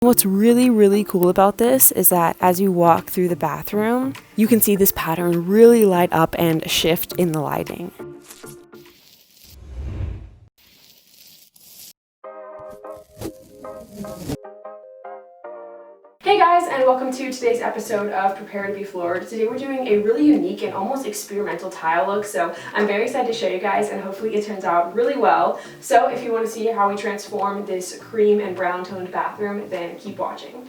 What's really cool about this is that as you walk through the bathroom, you can see this pattern really light up and shift in the lighting. Hey guys, and welcome to today's episode of Prepare to be Floored. Today we're doing a really unique and almost experimental tile look, so I'm very excited to show you guys, and hopefully it turns out really well. So if you want to see how we transform this cream and brown toned bathroom, then keep watching.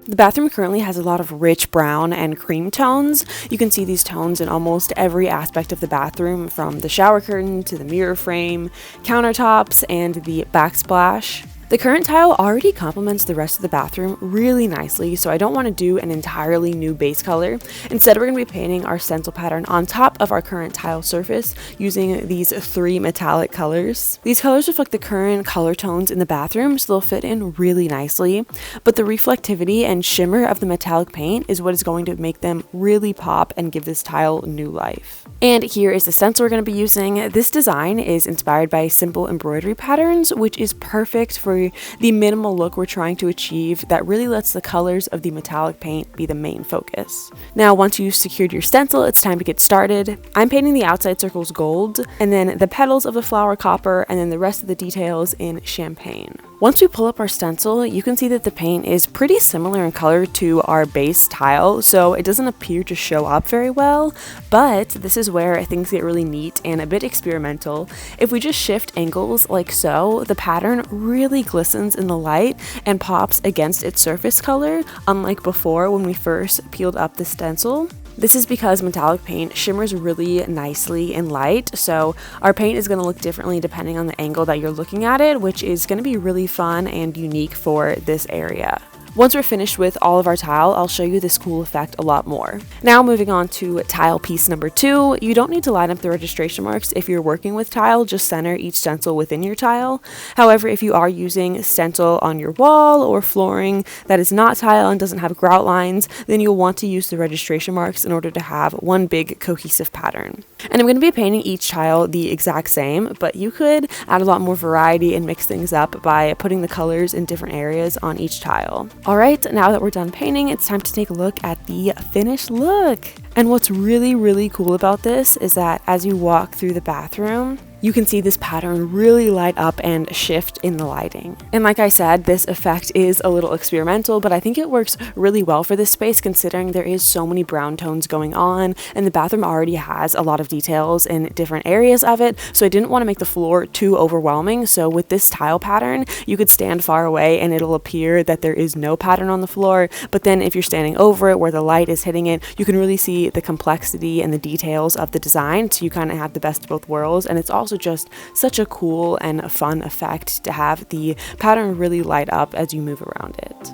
The bathroom currently has a lot of rich brown and cream tones. You can see these tones in almost every aspect of the bathroom, from the shower curtain to the mirror frame, countertops, and the backsplash. The current tile already complements the rest of the bathroom really nicely, so I don't want to do an entirely new base color. Instead, we're going to be painting our stencil pattern on top of our current tile surface using these 3 metallic colors. These colors reflect the current color tones in the bathroom, so they'll fit in really nicely, but the reflectivity and shimmer of the metallic paint is what is going to make them really pop and give this tile new life. And here is the stencil we're going to be using. This design is inspired by simple embroidery patterns, which is perfect for the minimal look we're trying to achieve that really lets the colors of the metallic paint be the main focus. Now, once you've secured your stencil, it's time to get started. I'm painting the outside circles gold, and then the petals of the flower copper, and then the rest of the details in champagne. Once we pull up our stencil, you can see that the paint is pretty similar in color to our base tile, so it doesn't appear to show up very well, but this is where things get really neat and a bit experimental. If we just shift angles like so, the pattern really glistens in the light and pops against its surface color, unlike before when we first peeled up the stencil. This is because metallic paint shimmers really nicely in light, so our paint is going to look differently depending on the angle that you're looking at it, which is going to be really fun and unique for this area. Once we're finished with all of our tile, I'll show you this cool effect a lot more. Now moving on to tile piece number 2, you don't need to line up the registration marks if you're working with tile, just center each stencil within your tile. However, if you are using stencil on your wall or flooring that is not tile and doesn't have grout lines, then you'll want to use the registration marks in order to have one big cohesive pattern. And I'm going to be painting each tile the exact same, but you could add a lot more variety and mix things up by putting the colors in different areas on each tile. Alright, now that we're done painting, it's time to take a look at the finished look. And what's really cool about this is that as you walk through the bathroom, you can see this pattern really light up and shift in the lighting. And like I said, this effect is a little experimental, but I think it works really well for this space considering there is so many brown tones going on, and the bathroom already has a lot of details in different areas of it, so I didn't want to make the floor too overwhelming. So with this tile pattern, you could stand far away and it'll appear that there is no pattern on the floor, but then if you're standing over it where the light is hitting it, you can really see the complexity and the details of the design, so you kind of have the best of both worlds. And it's also just such a cool and a fun effect to have the pattern really light up as you move around it.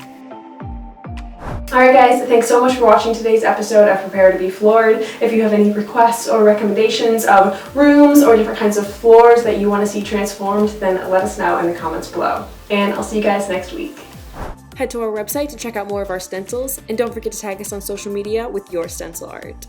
Alright guys, thanks so much for watching today's episode of Prepare to be Floored. If you have any requests or recommendations of rooms or different kinds of floors that you want to see transformed, then let us know in the comments below. And I'll see you guys next week. Head to our website to check out more of our stencils, and don't forget to tag us on social media with your stencil art.